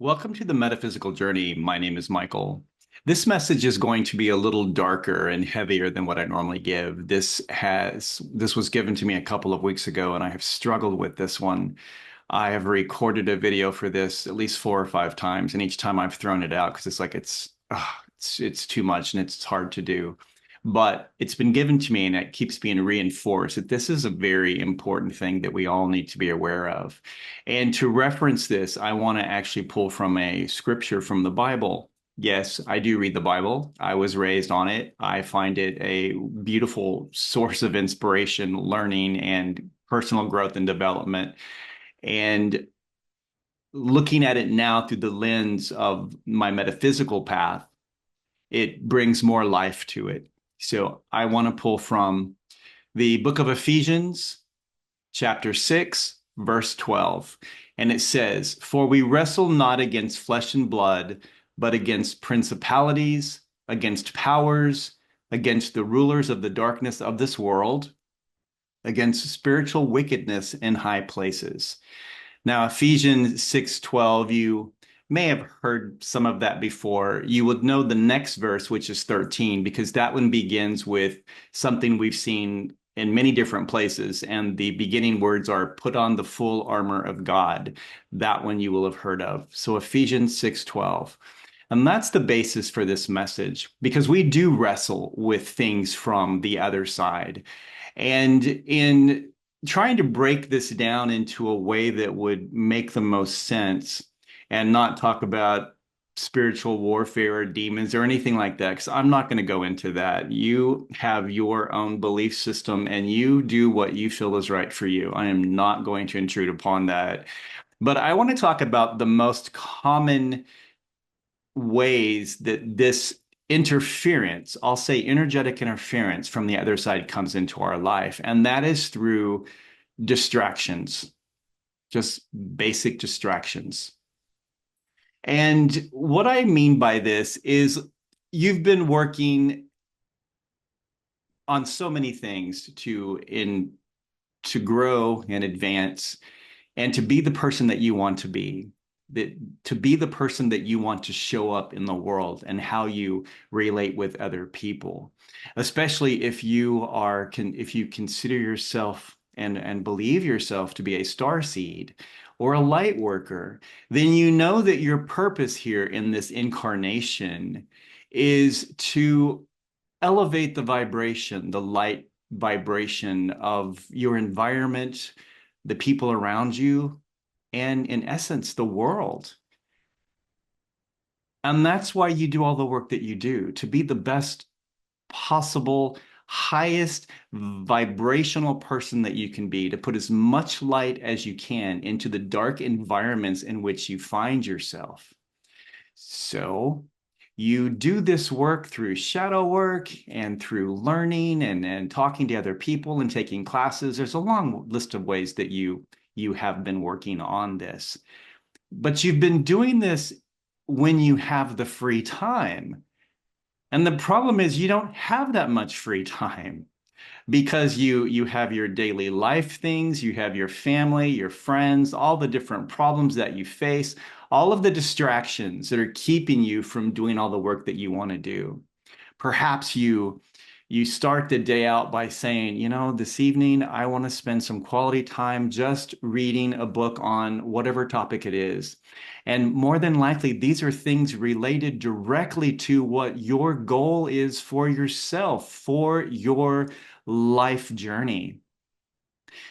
Welcome to the Metaphysical Journey. My name is Michael. This message is going to be a little darker and heavier than what I normally give. This was given to me a couple of weeks ago, and I have struggled with this one. I have recorded a video for this at least 4 or 5 times, and each time I've thrown it out because it's too much and it's hard to do. But it's been given to me, and it keeps being reinforced that this is a very important thing that we all need to be aware of. And to reference this, I want to actually pull from a scripture from the Bible. Yes, I do read the Bible. I was raised on it. I find it a beautiful source of inspiration, learning, and personal growth and development. And looking at it now through the lens of my metaphysical path, it brings more life to it. So I want to pull from the book of Ephesians, chapter 6, verse 12. And it says, "For we wrestle not against flesh and blood, but against principalities, against powers, against the rulers of the darkness of this world, against spiritual wickedness in high places." Now, Ephesians 6:12, you may have heard some of that before. You would know the next verse, which is 13, because that one begins with something we've seen in many different places. And the beginning words are "put on the full armor of God." That one you will have heard of. So Ephesians 6:12. And that's the basis for this message, because we do wrestle with things from the other side. And in trying to break this down into a way that would make the most sense and not talk about spiritual warfare or demons or anything like that, because I'm not going to go into that. You have your own belief system and you do what you feel is right for you. I am not going to intrude upon that. But I want to talk about the most common ways that this interference, I'll say energetic interference from the other side, comes into our life. And that is through distractions, just basic distractions. And what I mean by this is you've been working on so many things to grow and advance and to be the person that you want to be, that to be the person that you want to show up in the world and how you relate with other people, especially if if you consider yourself and believe yourself to be a star seed or a light worker. Then you know that your purpose here in this incarnation is to elevate the vibration, the light vibration of your environment, the people around you, and in essence, the world. And that's why you do all the work that you do, to be the best possible, highest vibrational person that you can be, to put as much light as you can into the dark environments in which you find yourself. So you do this work through shadow work and through learning and talking to other people and taking classes. There's a long list of ways that you have been working on this. But you've been doing this when you have the free time. And the problem is you don't have that much free time because you have your daily life things, you have your family, your friends, all the different problems that you face, all of the distractions that are keeping you from doing all the work that you want to do. Perhaps you start the day out by saying, this evening I want to spend some quality time just reading a book on whatever topic it is. And more than likely, these are things related directly to what your goal is for yourself, for your life journey.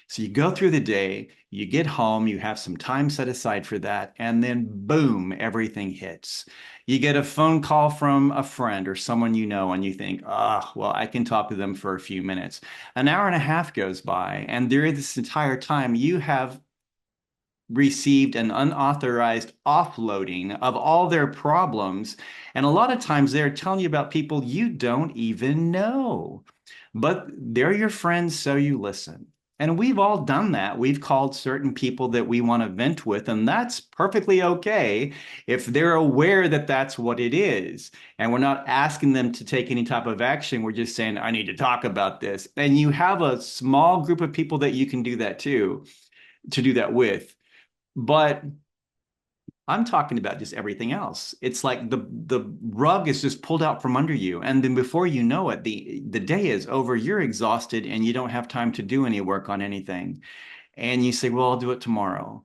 So you go through the day, you get home, you have some time set aside for that, and then boom, everything hits. You get a phone call from a friend or someone you know, and you think, well, I can talk to them for a few minutes. An hour and a half goes by, and during this entire time, you have received an unauthorized offloading of all their problems. And a lot of times they're telling you about people you don't even know. But they're your friends, so you listen. And we've all done that. We've called certain people that we want to vent with, and that's perfectly okay if they're aware that that's what it is. And we're not asking them to take any type of action. We're just saying, I need to talk about this. And you have a small group of people that you can do that to do that with. But I'm talking about just everything else. It's like the rug is just pulled out from under you, and then before you know it, the day is over. You're exhausted, and you don't have time to do any work on anything. And you say, "Well, I'll do it tomorrow,"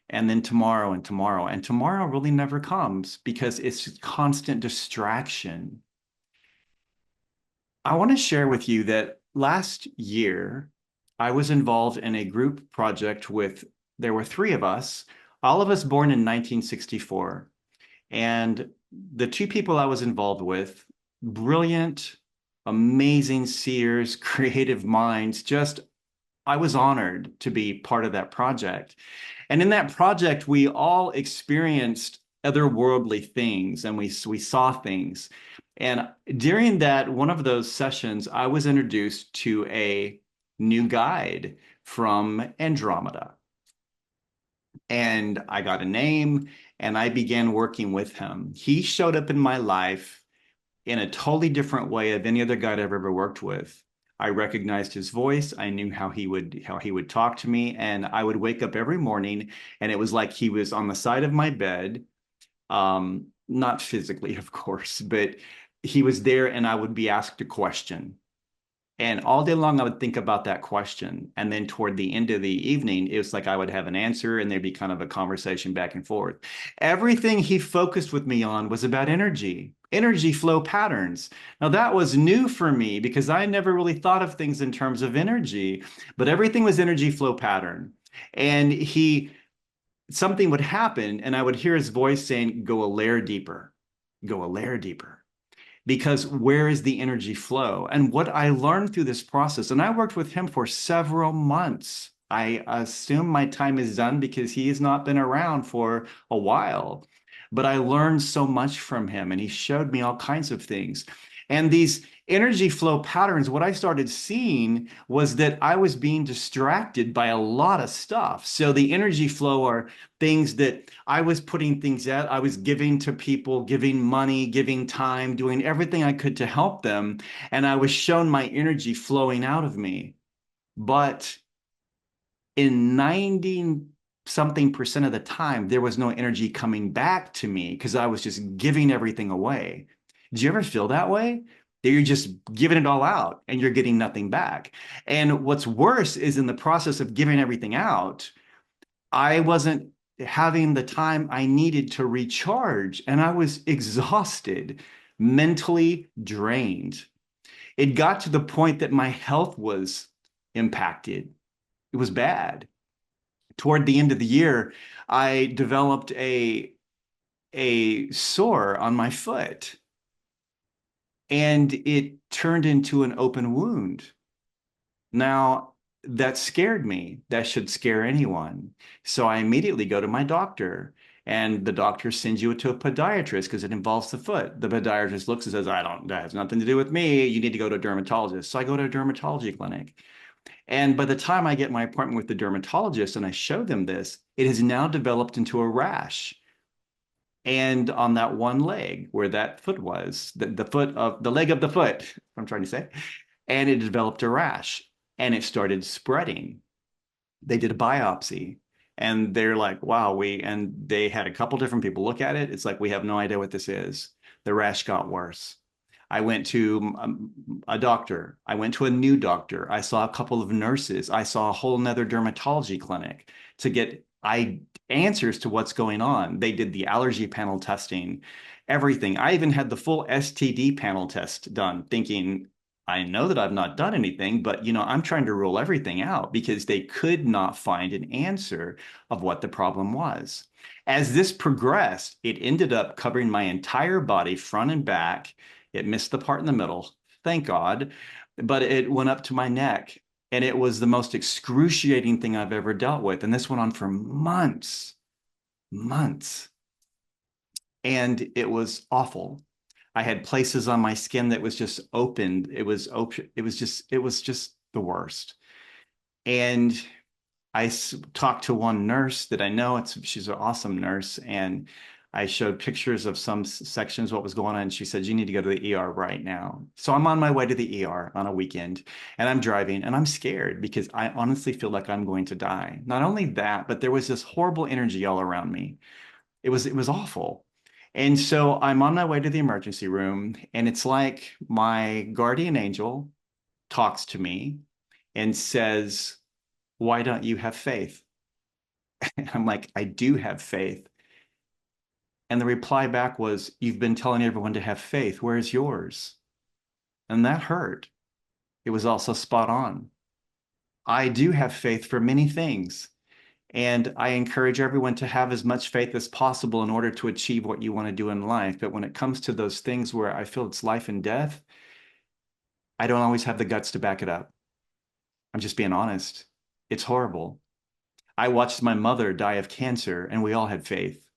and then tomorrow and tomorrow, and tomorrow really never comes because it's just constant distraction. I want to share with you that last year I was involved in a group project with, there were three of us, all of us born in 1964. And the two people I was involved with, brilliant, amazing seers, creative minds, just I was honored to be part of that project. And in that project, we all experienced otherworldly things and we saw things. And during that, one of those sessions, I was introduced to a new guide from Andromeda. And I got a name and I began working with him. He showed up in my life in a totally different way of any other guide I've ever worked with. I recognized his voice. I knew how he would talk to me, and I would wake up every morning, and it was like he was on the side of my bed, not physically, of course, but he was there, and I would be asked a question. And all day long, I would think about that question. And then toward the end of the evening, it was like I would have an answer and there'd be kind of a conversation back and forth. Everything he focused with me on was about energy, energy flow patterns. Now, that was new for me because I never really thought of things in terms of energy, but everything was energy flow pattern. And something would happen and I would hear his voice saying, go a layer deeper, go a layer deeper, because where is the energy flow? And what I learned through this process, and I worked with him for several months. I assume my time is done because he has not been around for a while. But I learned so much from him, and he showed me all kinds of things. And these energy flow patterns, what I started seeing was that I was being distracted by a lot of stuff. So the energy flow are things that I was putting things out. I was giving to people, giving money, giving time, doing everything I could to help them. And I was shown my energy flowing out of me. But in 90 something percent of the time, there was no energy coming back to me because I was just giving everything away. Do you ever feel that way? That you're just giving it all out and you're getting nothing back. And what's worse is in the process of giving everything out, I wasn't having the time I needed to recharge and I was exhausted, mentally drained. It got to the point that my health was impacted. It was bad. Toward the end of the year, I developed a sore on my foot and it turned into an open wound. Now, that scared me. That should scare anyone. So I immediately go to my doctor, and the doctor sends you to a podiatrist because it involves the foot. The podiatrist looks and says, I don't, that has nothing to do with me. You need to go to a dermatologist. So I go to a dermatology clinic. And by the time I get my appointment with the dermatologist and I show them this, it has now developed into a rash. And on that one leg where that foot was, the foot of the leg of the foot, I'm trying to say, and it developed a rash and it started spreading. They did a biopsy and they're like, wow, and they had a couple different people look at it. It's like, we have no idea what this is. The rash got worse. I went to a doctor. I went to a new doctor. I saw a couple of nurses. I saw a whole nother dermatology clinic to get answers to what's going on. They did the allergy panel testing, everything. I even had the full STD panel test done, thinking, I know that I've not done anything, but I'm trying to rule everything out because they could not find an answer of what the problem was. As this progressed, it ended up covering my entire body, front and back. It missed the part in the middle, thank God, but it went up to my neck. And it was the most excruciating thing I've ever dealt with. And this went on for months, months. And it was awful. I had places on my skin that was just opened. It was open. It was just the worst. And I talked to one nurse that I know. She's an awesome nurse, and I showed pictures of some sections what was going on. And she said, "You need to go to the ER right now." So I'm on my way to the ER on a weekend, and I'm driving, and I'm scared because I honestly feel like I'm going to die. Not only that, but there was this horrible energy all around me. It was awful. And so I'm on my way to the emergency room, and it's like my guardian angel talks to me and says, "Why don't you have faith?" And I'm like, "I do have faith." And the reply back was, "You've been telling everyone to have faith. Where's yours?" And that hurt. It was also spot on. I do have faith for many things. And I encourage everyone to have as much faith as possible in order to achieve what you want to do in life. But when it comes to those things where I feel it's life and death, I don't always have the guts to back it up. I'm just being honest. It's horrible. I watched my mother die of cancer, and we all had faith.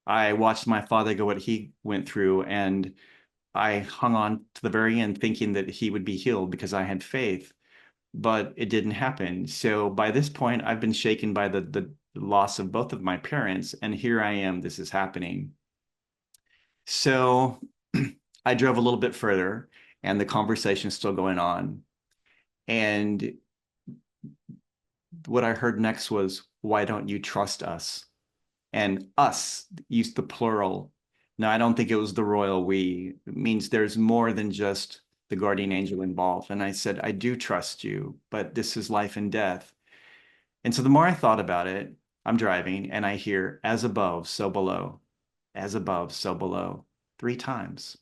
I watched my father go what he went through, and I hung on to the very end thinking that he would be healed because I had faith, but it didn't happen. So by this point, I've been shaken by the loss of both of my parents, and here I am, this is happening. So I drove a little bit further, and the conversation is still going on. And what I heard next was, "Why don't you trust us?" And us used the plural. Now, I don't think it was the royal we. It means there's more than just the guardian angel involved. And I said, "I do trust you, but this is life and death." And so the more I thought about it, I'm driving and I hear, "As above, so below, as above, so below," 3 times.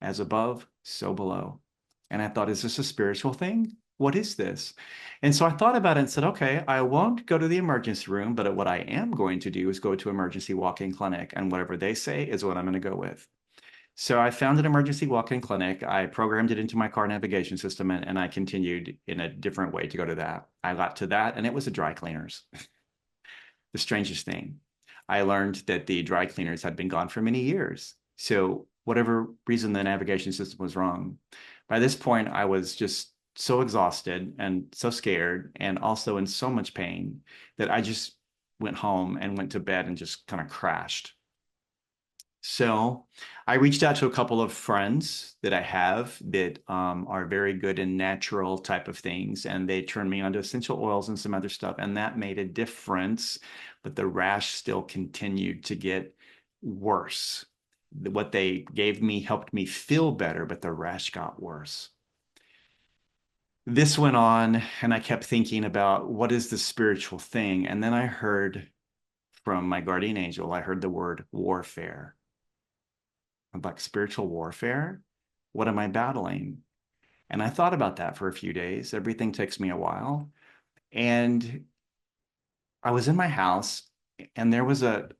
As above, so below. And I thought, is this a spiritual thing? What is this? And so I thought about it and said, okay, I won't go to the emergency room, but what I am going to do is go to emergency walk-in clinic, and whatever they say is what I'm going to go with. So I found an emergency walk-in clinic. I programmed it into my car navigation system, and I continued in a different way to go to that. I got to that, and it was a dry cleaners. The strangest thing. I learned that the dry cleaners had been gone for many years. So whatever reason the navigation system was wrong. By this point, I was just so exhausted and so scared and also in so much pain that I just went home and went to bed and just kind of crashed. So I reached out to a couple of friends that I have that are very good in natural type of things, and they turned me onto essential oils and some other stuff, and that made a difference. But the rash still continued to get worse. What they gave me helped me feel better, but the rash got worse. This went on, and I kept thinking about what is the spiritual thing, and then I heard from my guardian angel, I heard the word warfare. About spiritual warfare. What am I battling? And I thought about that for a few days. Everything takes me a while. And I was in my house, and there was a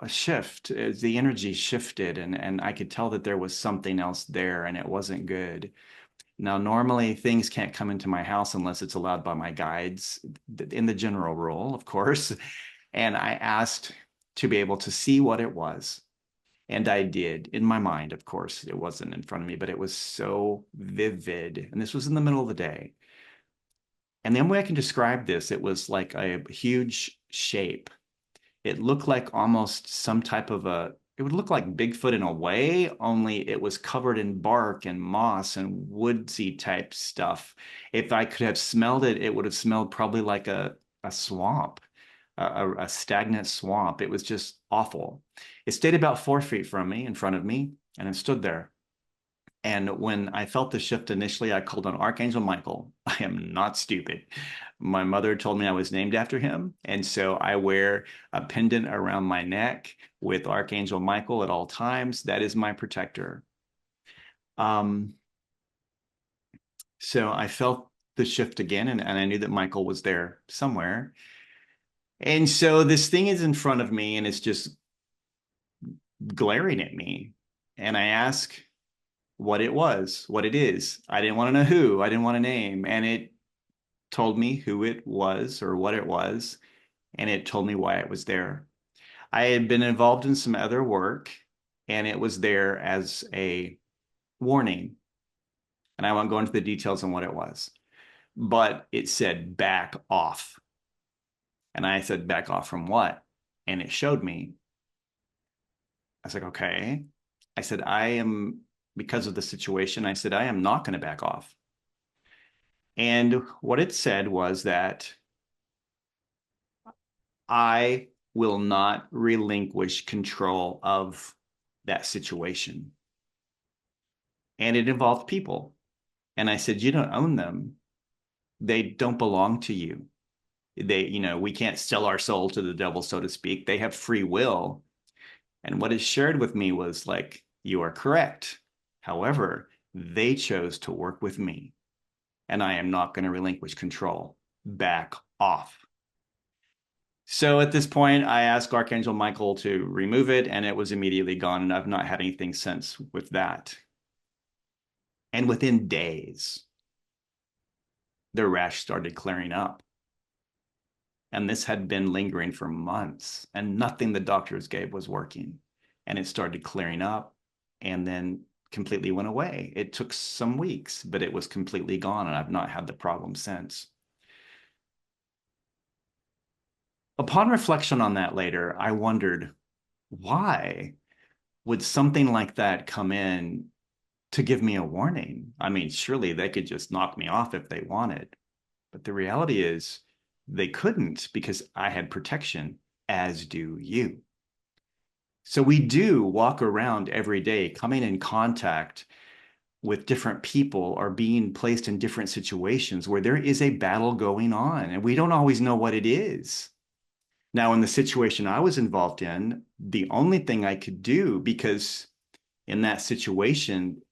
shift. The energy shifted, and I could tell that there was something else there, and it wasn't good. Now, normally things can't come into my house unless it's allowed by my guides, in the general rule, of course. And I asked to be able to see what it was. And I did in my mind, of course. It wasn't in front of me, but it was so vivid. And this was in the middle of the day. And the only way I can describe this, it was like a huge shape. It looked like almost some type of it would look like Bigfoot in a way, only it was covered in bark and moss and woodsy type stuff. If I could have smelled it, it would have smelled probably like a swamp, a stagnant swamp. It was just awful. It stayed about 4 feet from me, in front of me, and it stood there. And when I felt the shift initially, I called on Archangel Michael. I am not stupid. My mother told me I was named after him. And so I wear a pendant around my neck with Archangel Michael at all times. That is my protector. Um, so I felt the shift again, and I knew that Michael was there somewhere. And so this thing is in front of me, and it's just glaring at me. And I ask what it was, what it is. I didn't want to know who, I didn't want to name. And it told me who it was or what it was, and it told me why it was there. I had been involved in some other work, and it was there as a warning. And I won't go into the details on what it was, but it said back off. And I said, back off from what? And it showed me. I was like, okay. I said, because of the situation, I said, I am not going to back off. And what it said was that I will not relinquish control of that situation. And it involved people. And I said, you don't own them. They don't belong to you. We can't sell our soul to the devil, so to speak. They have free will. And what is shared with me was like, you are correct. However, they chose to work with me, and I am not going to relinquish control. Back off. So at this point, I asked Archangel Michael to remove it, and it was immediately gone. And I've not had anything since with that. And within days, the rash started clearing up. And this had been lingering for months, and nothing the doctors gave was working. And it started clearing up and then completely went away. It took some weeks, but it was completely gone, and I've not had the problem since. Upon reflection on that later, I wondered, why would something like that come in to give me a warning? I mean, surely they could just knock me off if they wanted. But the reality is they couldn't, because I had protection, as do you. So we do walk around every day coming in contact with different people or being placed in different situations where there is a battle going on, and we don't always know what it is. Now, in the situation I was involved in, the only thing I could do, because in that situation,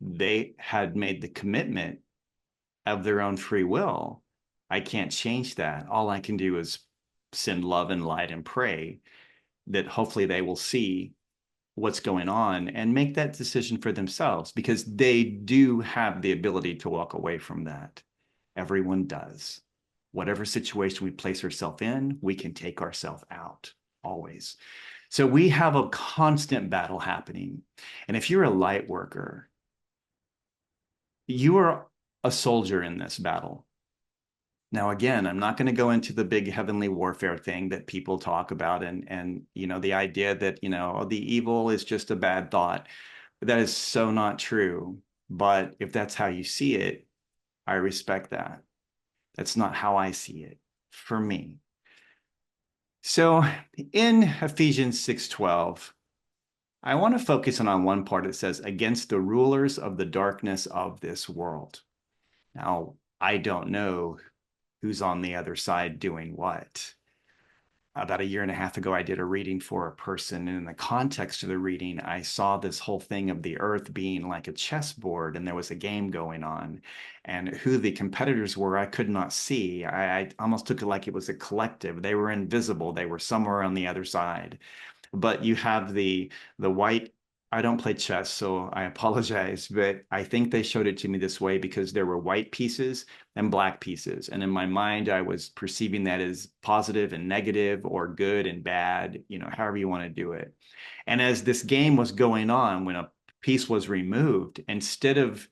they had made the commitment of their own free will. I can't change that. All I can do is send love and light and pray that hopefully they will see what's going on and make that decision for themselves, because they do have the ability to walk away from that. Everyone does. Whatever situation we place ourselves in, we can take ourselves out, always. So we have a constant battle happening. And if you're a light worker, you are a soldier in this battle. Now, again, I'm not going to go into the big heavenly warfare thing that people talk about, and the idea that, the evil is just a bad thought. That is so not true. But if that's how you see it, I respect that. That's not how I see it for me. So in Ephesians 6:12, I want to focus on one part. It says, against the rulers of the darkness of this world. Now, I don't know who's on the other side doing what. About a year and a half ago, I did a reading for a person. And in the context of the reading, I saw this whole thing of the earth being like a chessboard, and there was a game going on. And who the competitors were, I could not see. I almost took it like it was a collective. They were invisible. They were somewhere on the other side. But you have the white. I don't play chess, so I apologize, but I think they showed it to me this way because there were white pieces and black pieces. And in my mind, I was perceiving that as positive and negative, or good and bad, however you want to do it. And as this game was going on, when a piece was removed, instead of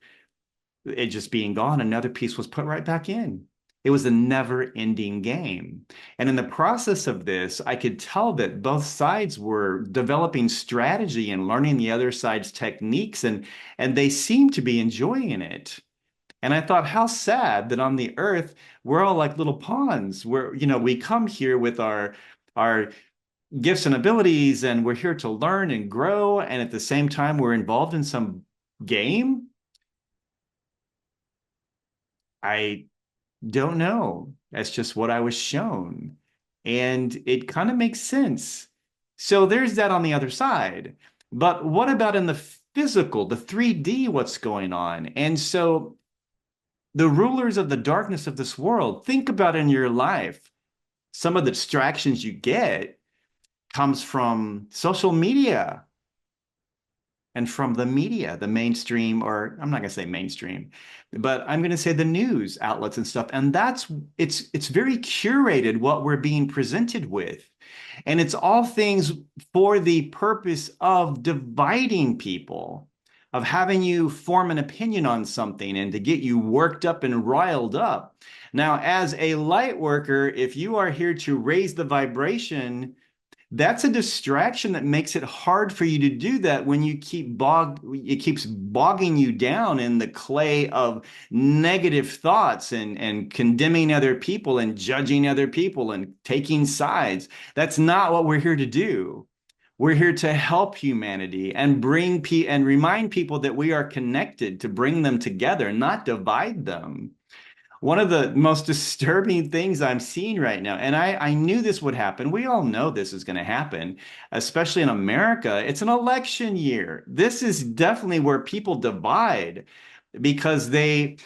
it just being gone, another piece was put right back in. It was a never-ending game. And in the process of this, I could tell that both sides were developing strategy and learning the other side's techniques, and they seemed to be enjoying it. And I thought, how sad that on the earth, we're all like little pawns, where, we come here with our gifts and abilities, and we're here to learn and grow. And at the same time, we're involved in some game. I don't know. That's just what I was shown. And it kind of makes sense. So there's that on the other side. But what about in the physical, the 3D, what's going on? And so the rulers of the darkness of this world, think about in your life, some of the distractions you get comes from social media and from the media, the mainstream, or I'm not going to say mainstream, but I'm going to say the news outlets and stuff. And it's very curated what we're being presented with. And it's all things for the purpose of dividing people, of having you form an opinion on something and to get you worked up and riled up. Now, as a light worker, if you are here to raise the vibration, That's a distraction that makes it hard for you to do that when it keeps bogging you down in the clay of negative thoughts and condemning other people and judging other people and taking sides. That's not what we're here to do. We're here to help humanity and and remind people that we are connected, to bring them together, not divide them. One of the most disturbing things I'm seeing right now, and I knew this would happen. We all know this is going to happen, especially in America. It's an election year. This is definitely where people divide because they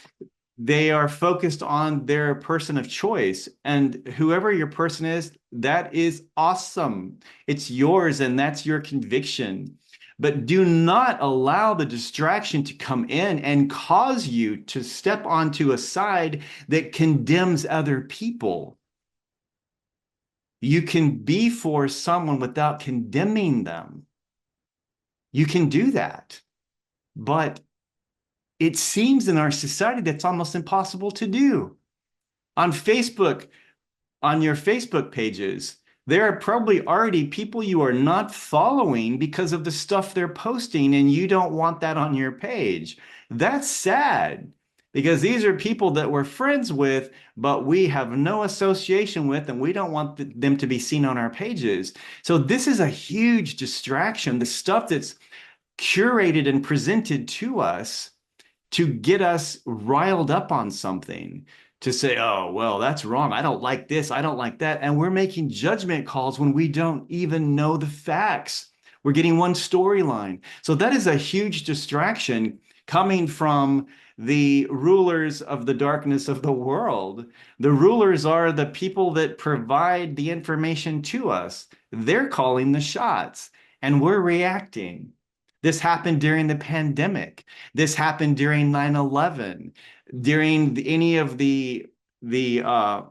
are focused on their person of choice. And whoever your person is, that is awesome. It's yours and that's your conviction. But do not allow the distraction to come in and cause you to step onto a side that condemns other people. You can be for someone without condemning them. You can do that. But it seems in our society that's almost impossible to do. On Facebook, on your Facebook pages, there are probably already people you are not following because of the stuff they're posting, and you don't want that on your page. That's sad because these are people that we're friends with, but we have no association with, and we don't want them to be seen on our pages. So this is a huge distraction. The stuff that's curated and presented to us to get us riled up on something, to say, oh, well, that's wrong. I don't like this. I don't like that. And we're making judgment calls when we don't even know the facts. We're getting one storyline. So that is a huge distraction coming from the rulers of the darkness of the world. The rulers are the people that provide the information to us. They're calling the shots, and we're reacting. This happened during the pandemic. This happened during 9/11, during any of the uh,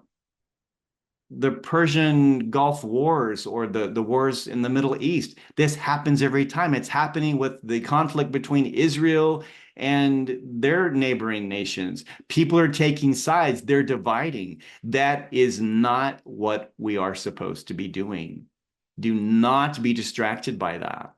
the Persian Gulf Wars or the wars in the Middle East. This happens every time. It's happening with the conflict between Israel and their neighboring nations. People are taking sides. They're dividing. That is not what we are supposed to be doing. Do not be distracted by that.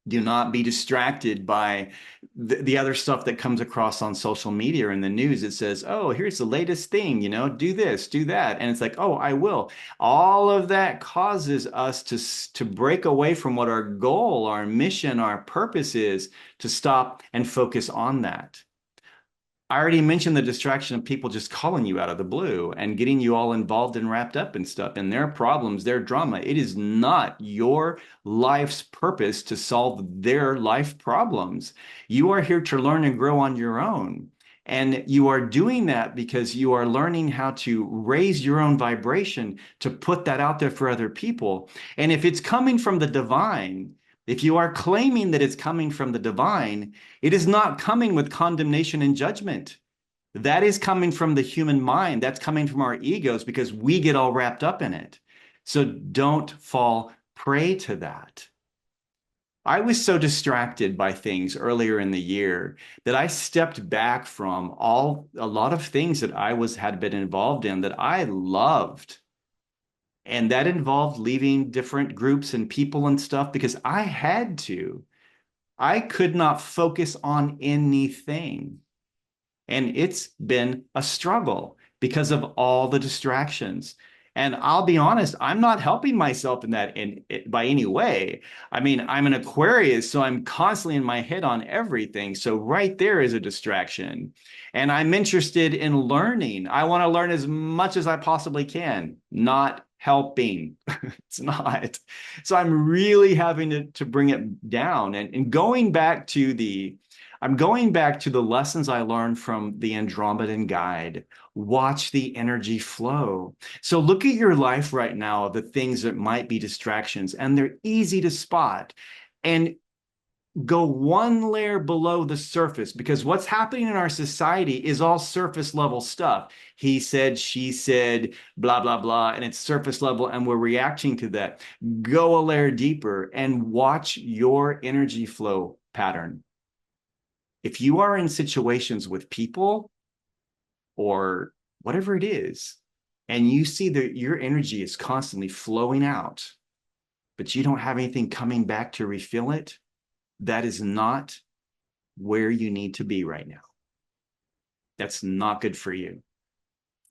Do not be distracted by the other stuff that comes across on social media or in the news. It says, oh, here's the latest thing, do this, do that. And it's like, oh, I will. All of that causes us to break away from what our goal, our mission, our purpose is, to stop and focus on that. I already mentioned the distraction of people just calling you out of the blue and getting you all involved and wrapped up in stuff and their problems, their drama. It is not your life's purpose to solve their life problems. You are here to learn and grow on your own. And you are doing that because you are learning how to raise your own vibration to put that out there for other people. And if it's coming from the divine, if you are claiming that it's coming from the divine, it is not coming with condemnation and judgment. That is coming from the human mind. That's coming from our egos because we get all wrapped up in it. So don't fall prey to that. I was so distracted by things earlier in the year that I stepped back from a lot of things that had been involved in that I loved. And that involved leaving different groups and people and stuff because I had to. I could not focus on anything. And it's been a struggle because of all the distractions. And I'll be honest, I'm not helping myself in that by any way. I mean, I'm an Aquarius, so I'm constantly in my head on everything. So right there is a distraction. And I'm interested in learning. I want to learn as much as I possibly can, not helping. It's not. So I'm really having to bring it down and I'm going back to the lessons I learned from the Andromedan Guide. Watch the energy flow. So look at your life right now, the things that might be distractions, and they're easy to spot. And go one layer below the surface, because what's happening in our society is all surface level stuff. He said, she said, blah, blah, blah, and it's surface level, and we're reacting to that. Go a layer deeper and watch your energy flow pattern. If you are in situations with people or whatever it is, and you see that your energy is constantly flowing out, but you don't have anything coming back to refill it, that is not where you need to be right now. That's not good for you.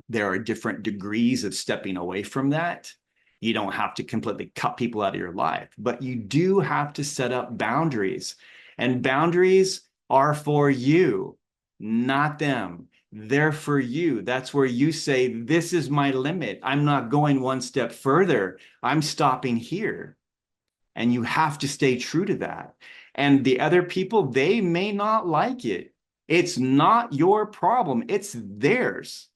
There are different degrees of stepping away from that. You don't have to completely cut people out of your life, but you do have to set up boundaries. And boundaries are for you, not them. They're for you. That's where you say, this is my limit. I'm not going one step further. I'm stopping here. And you have to stay true to that. And the other people, they may not like it. It's not your problem, it's theirs.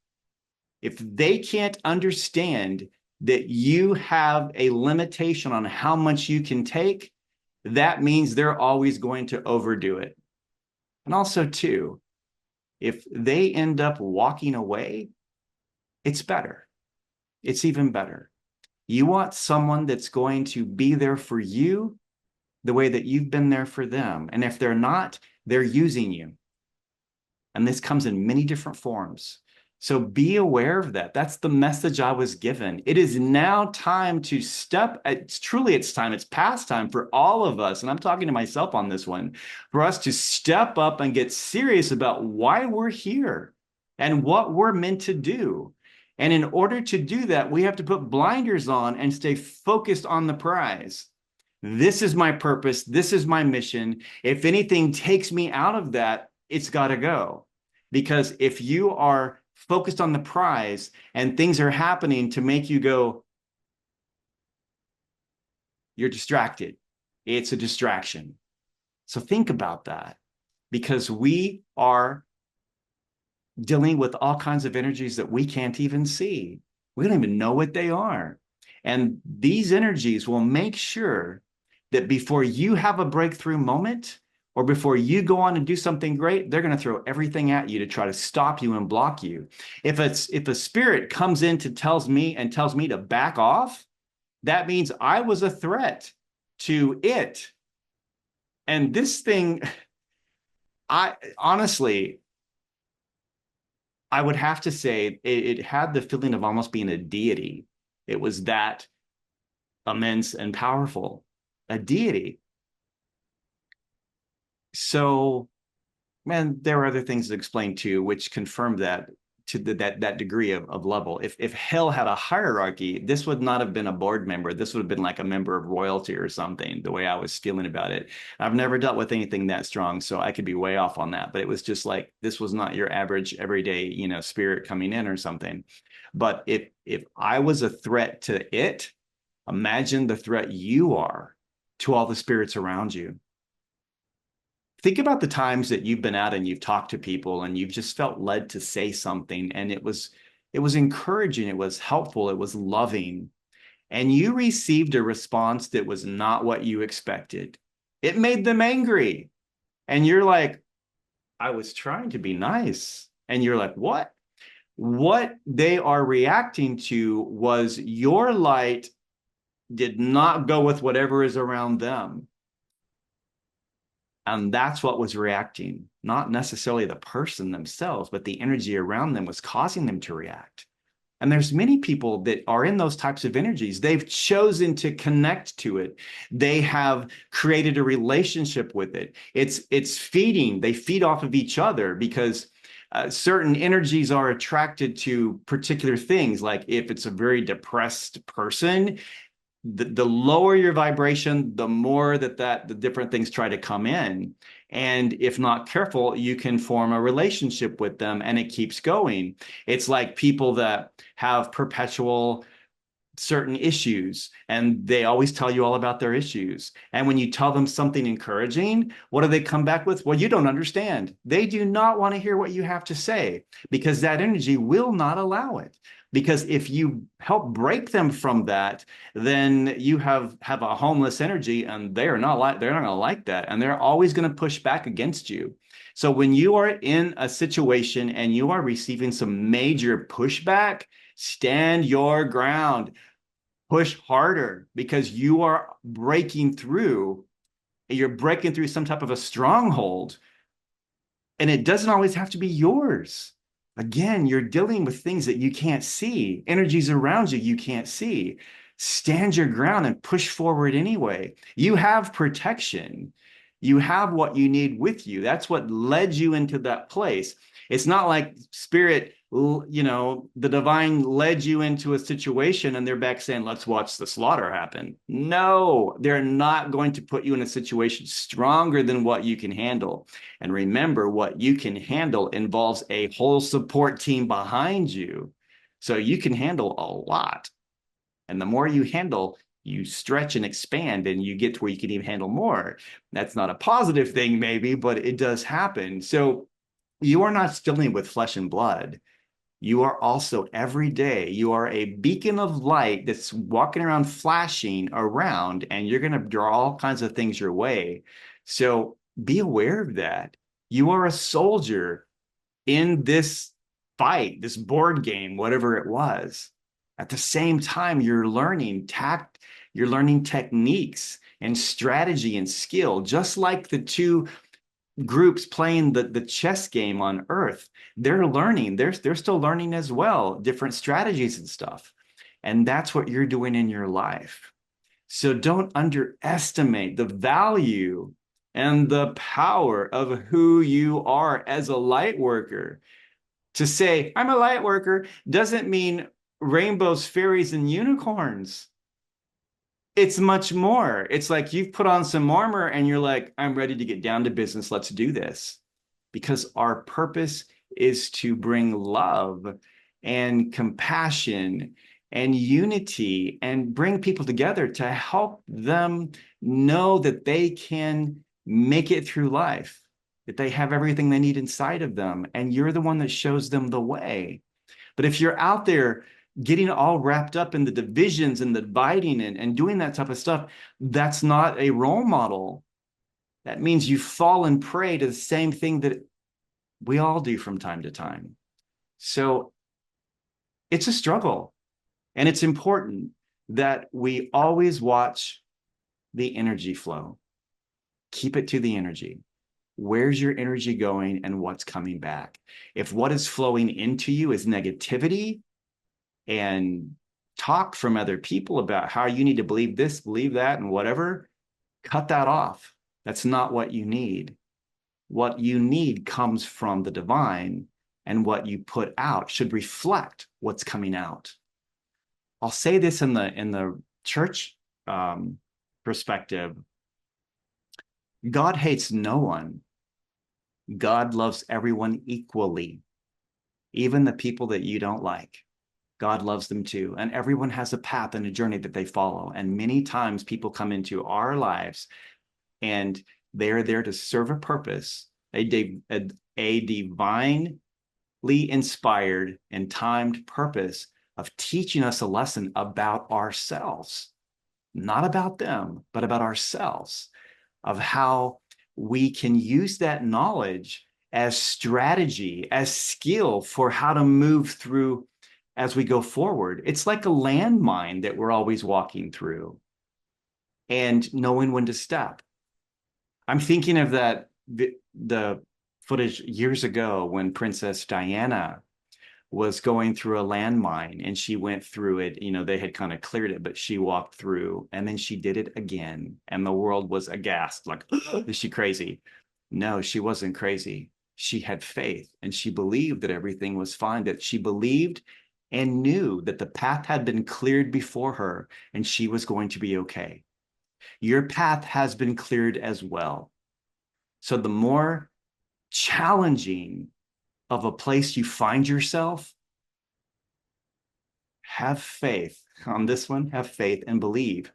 If they can't understand that you have a limitation on how much you can take, that means they're always going to overdo it. And also, too, if they end up walking away, it's better. It's even better. You want someone that's going to be there for you the way that you've been there for them. And if they're not, they're using you. And this comes in many different forms. So be aware of that. That's the message I was given. It is now time to step. It's time. It's past time for all of us. And I'm talking to myself on this one, for us to step up and get serious about why we're here and what we're meant to do. And in order to do that, we have to put blinders on and stay focused on the prize. This is my purpose. This is my mission. If anything takes me out of that, it's got to go. Because if you are focused on the prize and things are happening to make you go, you're distracted. It's a distraction. So think about that, because we are dealing with all kinds of energies that we can't even see. We don't even know what they are. And these energies will make sure that before you have a breakthrough moment, or before you go on and do something great, they're going to throw everything at you to try to stop you and block you. If a spirit comes in to tells me to back off, that means I was a threat to it. And this thing, I honestly, I would have to say it had the feeling of almost being a deity. It was that immense and powerful, a deity. So, man, there are other things to explain too, which confirm that to that degree of level. If hell had a hierarchy, this would not have been a board member. This would have been like a member of royalty or something, the way I was feeling about it. I've never dealt with anything that strong, so I could be way off on that. But it was just like, this was not your average everyday, spirit coming in or something. But if I was a threat to it, imagine the threat you are to all the spirits around you. Think about the times that you've been out and you've talked to people and you've just felt led to say something, and it was encouraging, it was helpful, it was loving, and you received a response that was not what you expected. It made them angry. And you're like, I was trying to be nice. And you're like, what? What they are reacting to was your light did not go with whatever is around them. And that's what was reacting, not necessarily the person themselves, but the energy around them was causing them to react. And there's many people that are in those types of energies. They've chosen to connect to it. They have created a relationship with it. It's feeding. They feed off of each other because certain energies are attracted to particular things. Like if it's a very depressed person, the lower your vibration, the more that the different things try to come in. And if not careful, you can form a relationship with them and it keeps going. It's like people that have perpetual certain issues and they always tell you all about their issues. And when you tell them something encouraging, what do they come back with? Well, you don't understand. They do not want to hear what you have to say because that energy will not allow it. Because if you help break them from that, then you have a homeless energy and they're not going to like that. And they're always going to push back against you. So when you are in a situation and you are receiving some major pushback, stand your ground, push harder because you are breaking through. You're breaking through some type of a stronghold. And it doesn't always have to be yours. Again, you're dealing with things that you can't see, energies around you you can't see. stand your ground and push forward anyway. You have protection. You have what you need with you. That's what led you into that place. It's not like spirit, the divine led you into a situation and they're back saying, let's watch the slaughter happen. No, they're not going to put you in a situation stronger than what you can handle. And remember, what you can handle involves a whole support team behind you. So you can handle a lot. And the more you handle, you stretch and expand and you get to where you can even handle more. That's not a positive thing, maybe, but it does happen. So you are not dealing with flesh and blood. You are also every day, you are a beacon of light that's walking around flashing around, and you're going to draw all kinds of things your way. So be aware of that. You are a soldier in this fight, this board game, whatever it was. At the same time, you're learning techniques and strategy and skill, just like the two groups playing the chess game on Earth. They're learning, they're still learning as well, different strategies and stuff. And that's what you're doing in your life. So don't underestimate the value and the power of who you are as a light worker. To say, I'm a light worker, doesn't mean rainbows, fairies, and unicorns. It's much more. It's like you've put on some armor and you're like, I'm ready to get down to business. Let's do this. Because our purpose is to bring love and compassion and unity and bring people together to help them know that they can make it through life, that they have everything they need inside of them. And you're the one that shows them the way. But if you're out there getting all wrapped up in the divisions and the dividing and doing that type of stuff, that's not a role model. That means you fall and prey to the same thing that we all do from time to time. So it's a struggle. And it's important that we always watch the energy flow. Keep it to the energy. Where's your energy going and what's coming back? If what is flowing into you is negativity and talk from other people about how you need to believe this, believe that, and whatever, cut that off. That's not what you need. What you need comes from the divine, and what you put out should reflect what's coming out. I'll say this in the church perspective. God hates no one. God loves everyone equally, even the people that you don't like. God loves them too. And everyone has a path and a journey that they follow. And many times people come into our lives and they're there to serve a purpose, a divinely inspired and timed purpose of teaching us a lesson about ourselves, not about them, but about ourselves, of how we can use that knowledge as strategy, as skill for how to move through as we go forward. It's like a landmine that we're always walking through and knowing when to step. I'm thinking of the footage years ago when Princess Diana was going through a landmine and she went through it. They had kind of cleared it, but she walked through and then she did it again. And the world was aghast, like, is she crazy? No, she wasn't crazy. She had faith and she believed that everything was fine, that she believed and knew that the path had been cleared before her and she was going to be okay. Your path has been cleared as well. So the more challenging of a place you find yourself, have faith on this one, have faith and believe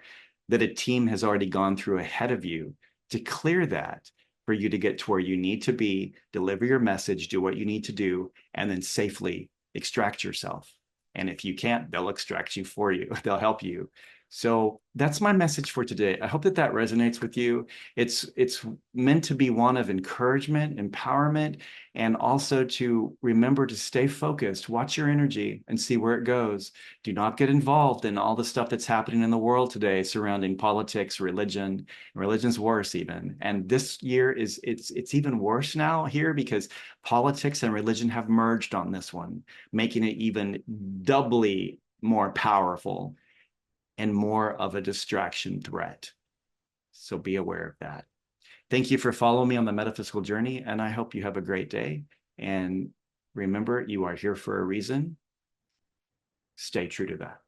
that a team has already gone through ahead of you to clear that for you to get to where you need to be, deliver your message, do what you need to do, and then safely extract yourself. And if you can't, they'll extract you for you. They'll help you. So that's my message for today. I hope that resonates with you. It's meant to be one of encouragement, empowerment, and also to remember to stay focused, watch your energy and see where it goes. Do not get involved in all the stuff that's happening in the world today surrounding politics, religion. Religion's worse even. And this year it's even worse now here because politics and religion have merged on this one, making it even doubly more powerful. and more of a distraction threat. So be aware of that. Thank you for following me on the metaphysical journey, and I hope you have a great day. And remember, you are here for a reason. Stay true to that.